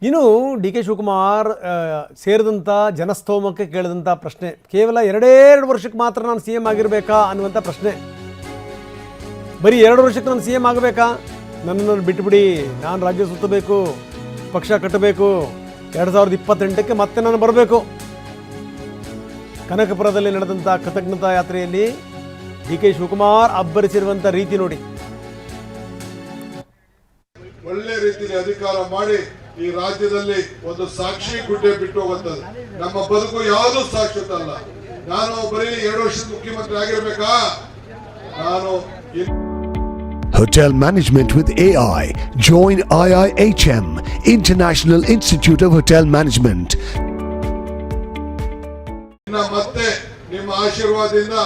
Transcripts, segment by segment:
ಇನ್ನು D K Shivakumar ಸೇರಿದಂಥ ಜನಸ್ತೋಮಕ್ಕೆ ಕೇಳಿದಂಥ ಪ್ರಶ್ನೆ, ಕೇವಲ 2 ವರ್ಷಕ್ಕೆ ಮಾತ್ರ ನಾನು ಸಿ ಎಂ ಆಗಿರಬೇಕಾ ಅನ್ನುವಂಥ ಪ್ರಶ್ನೆ. ಬರೀ 2 ವರ್ಷಕ್ಕೆ ನಾನು ಸಿ ಎಂ ಆಗಬೇಕಾ, ನನ್ನನ್ನು ಬಿಟ್ಟುಬಿಡಿ, ನಾನು ರಾಜ್ಯ ಸುತ್ತಬೇಕು, ಪಕ್ಷ ಕಟ್ಟಬೇಕು, 2028ಕ್ಕೆ ಮತ್ತೆ ನಾನು ಬರಬೇಕು. ಕನಕಪುರದಲ್ಲಿ ನಡೆದಂಥ ಕೃತಜ್ಞತಾ ಯಾತ್ರೆಯಲ್ಲಿ ಡಿ ಕೆ ಶಿವಕುಮಾರ್ ಅಬ್ಬರಿಸಿರುವಂಥ ರೀತಿ ನೋಡಿ. ಒಳ್ಳೆ ರೀತಿಯಲ್ಲಿ ಅಧಿಕಾರ ಮಾಡಿ ಈ ರಾಜ್ಯದಲ್ಲಿ ಒಂದು ಸಾಕ್ಷಿ ಗುಡ್ಡೆ ಬಿಟ್ಟು ಹೋಗುತ್ತದೆ. ನಮ್ಮ ಬದುಕು ಯಾವುದು ಶಾಶ್ವತ ಅಲ್ಲ. ನಾನು ಬರೀ 2 ವರ್ಷದ ಮುಖ್ಯಮಂತ್ರಿ ಆಗಿರ್ಬೇಕಾ? ನಾನು Hotel Management with AI. Join IIHM, International Institute of Hotel Management. ಮತ್ತೆ ನಿಮ್ಮ ಆಶೀರ್ವಾದದಿಂದ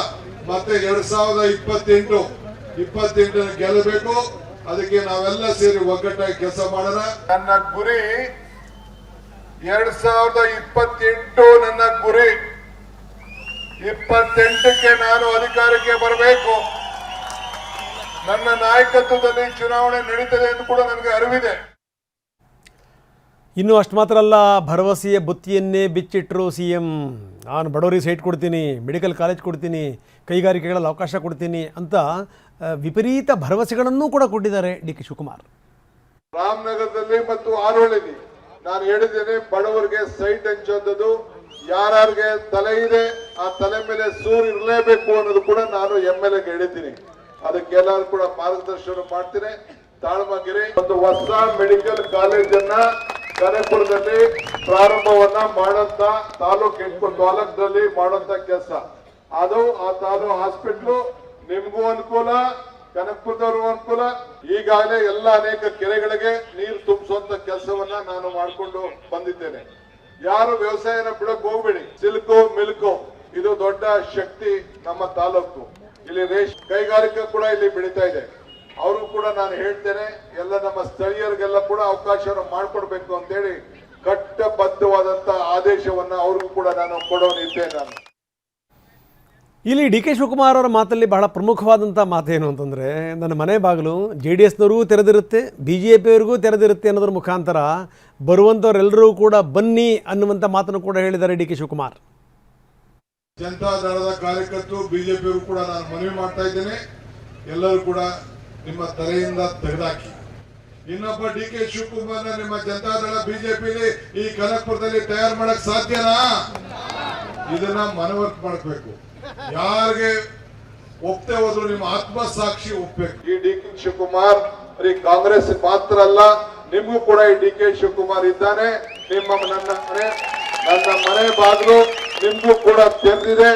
ಮತ್ತೆ 2028 ಗೆಲ್ಲಬೇಕು. ಅದಕ್ಕೆ ನಾವೆಲ್ಲ ಸೇರಿ ಒಗ್ಗಟ್ಟಾಗಿ ಕೆಲಸ ಮಾಡೋಣ. ನನ್ನ ಗುರಿ 2028 ನನ್ನ ಗುರಿ. 28ಕ್ಕೆ ನಾನು ಅಧಿಕಾರಕ್ಕೆ ಬರಬೇಕು. ನನ್ನ ನಾಯಕತ್ವದಲ್ಲಿ ಚುನಾವಣೆ ನಡೀತದೆ ಎಂದು ಕೂಡ ನನಗೆ ಅರಿವಿದೆ. ಇನ್ನು ಅಷ್ಟು ಮಾತ್ರ ಅಲ್ಲ, ಭರವಸೆಯ ಬುತ್ತಿಯನ್ನೇ ಬಿಚ್ಚಿಟ್ಟರು ಸಿ ಎಂ. ನಾನು ಬಡವರಿಗೆ ಸೈಟ್ ಕೊಡ್ತೀನಿ, ಮೆಡಿಕಲ್ ಕಾಲೇಜ್ ಕೊಡ್ತೀನಿ, ಕೈಗಾರಿಕೆಗಳಲ್ಲಿ ಅವಕಾಶ ಕೊಡ್ತೀನಿ ಅಂತ ವಿಪರೀತ ಭರವಸೆಗಳನ್ನೂ ಕೂಡ ಕೊಟ್ಟಿದ್ದಾರೆ ಡಿ ಕೆ ಶಿವಕುಮಾರ್. ರಾಮನಗರದಲ್ಲಿ ಮತ್ತು ಆರೋಳಿಲಿ ನಾನು ಹೇಳಿದ್ದೇನೆ, ಬಡವರಿಗೆ ಸೈಟ್ ಹಂಚೋದು, ಯಾರ್ಯಾರಿಗೆ ತಲೆ ಇದೆ ಆ ತಲೆ ಮೇಲೆ ಸೂರು ಇರಲೇಬೇಕು ಅನ್ನೋದು ಕೂಡ ನಾನು MLA ಗೆ ಹೇಳಿದ್ದೀನಿ. ಅದಕ್ಕೆಲ್ಲರೂ ಕೂಡ ಮಾರ್ಗದರ್ಶನ ಮಾಡ್ತೀನಿ. ತಾಳ್ಮಗಿರಿ ಒಂದು ಹೊಸ ಮೆಡಿಕಲ್ ಕಾಲೇಜನ್ನ ಕನಕಪುರದಲ್ಲಿ ಪ್ರಾರಂಭವನ್ನ ಮಾಡಂತ ತಾಲೂಕದಲ್ಲಿ ಮಾಡಂತ ಕೆಲಸ ಅದು. ಆ ತಾಲೂಕು ಹಾಸ್ಪಿಟ್ಲು ನಿಮ್ಗೂ ಅನುಕೂಲ, ಕನಕಪುರದವ್ರಿಗೂ ಅನುಕೂಲ. ಈಗಾಗಲೇ ಎಲ್ಲ ಅನೇಕ ಕೆರೆಗಳಿಗೆ ನೀರು ತುಂಬಿಸುವಂತ ಕೆಲಸವನ್ನ ನಾನು ಮಾಡಿಕೊಂಡು ಬಂದಿದ್ದೇನೆ. ಯಾರು ವ್ಯವಸಾಯನ ಬಿಡಕ್ ಹೋಗ್ಬೇಡಿ. ಸಿಲ್ಕು ಮಿಲ್ಕು ಇದು ದೊಡ್ಡ ಶಕ್ತಿ ನಮ್ಮ ತಾಲೂಕು. ಇಲ್ಲಿ ಕೈಗಾರಿಕೆ ಕೂಡ ಇಲ್ಲಿ ಬೆಳೀತಾ ಇದೆ. ಅವರು ಕೂಡ ನಾನು ಹೇಳ್ತೇನೆ, ಎಲ್ಲ ನಮ್ಮ ಸ್ಥಳೀಯರಿಗೆಲ್ಲ ಕೂಡ ಅವಕಾಶವನ್ನು ಮಾಡಿಕೊಡ್ಬೇಕು ಅಂತ ಹೇಳಿ ಕಟ್ಟಬದ್ಧವಾದಂತ ಆದೇಶವನ್ನ ಅವ್ರಿಗೂ ಕೂಡ ನಾನು ಕೊಡೋನಿದ್ದೇನೆ. ನಾನು ಇಲ್ಲಿ ಡಿ ಕೆ ಶಿವಕುಮಾರ್ ಅವರ ಮಾತಲ್ಲಿ ಬಹಳ ಪ್ರಮುಖವಾದಂಥ ಮಾತೇನು ಅಂತಂದರೆ, ನನ್ನ ಮನೆ ಬಾಗಿಲು JDSನವ್ರಿಗೂ ತೆರೆದಿರುತ್ತೆ, BJPಯವರಿಗೂ ತೆರೆದಿರುತ್ತೆ ಅನ್ನೋದ್ರ ಮುಖಾಂತರ ಬರುವಂಥವರೆಲ್ಲರೂ ಕೂಡ ಬನ್ನಿ ಅನ್ನುವಂಥ ಮಾತನ್ನು ಕೂಡ ಹೇಳಿದ್ದಾರೆ ಡಿ ಕೆ ಶಿವಕುಮಾರ್. ಜನತಾದಳದ ಕಾರ್ಯಕರ್ತರು BJPಯವರು ಕೂಡ ನಾನು ಮನವಿ ಮಾಡ್ತಾ ಇದ್ದೇನೆ, ಎಲ್ಲರೂ ಕೂಡ ನಿಮ್ಮ ತಲೆಯಿಂದ ತೆಗೆದಾಕಿ. ಇನ್ನೊಬ್ಬ ಡಿ ಕೆ ಶಿವಕುಮಾರ್ ನಿಮ್ಮ ಜನತಾದಳ BJPಲಿ ಈ ಕನಕಪುರದಲ್ಲಿ ತಯಾರು ಮಾಡಕ್ ಸಾಧ್ಯನಾ? ಇದನ್ನ ಮನವರಿಕೆ ಮಾಡಬೇಕು. ಯಾರಿಗೆ ಒಪ್ತೇ ಹೋದ್ರು ನಿಮ್ಮ ಆತ್ಮಸಾಕ್ಷಿ ಒಪ್ಬೇಕು. ಈ ಡಿ ಕೆ ಶಿವಕುಮಾರ್ ಬರೀ ಕಾಂಗ್ರೆಸ್ ಮಾತ್ರ ಅಲ್ಲ, ನಿಮಗೂ ಕೂಡ ಈ ಡಿ ಕೆ ಶಿವಕುಮಾರ್ ಇದ್ದಾನೆ. ನನ್ನ ಮನೆ ಬಾಗಿಲು ನಿಮ್ಗೂ ಕೂಡ ತೆರೆದಿದೆ.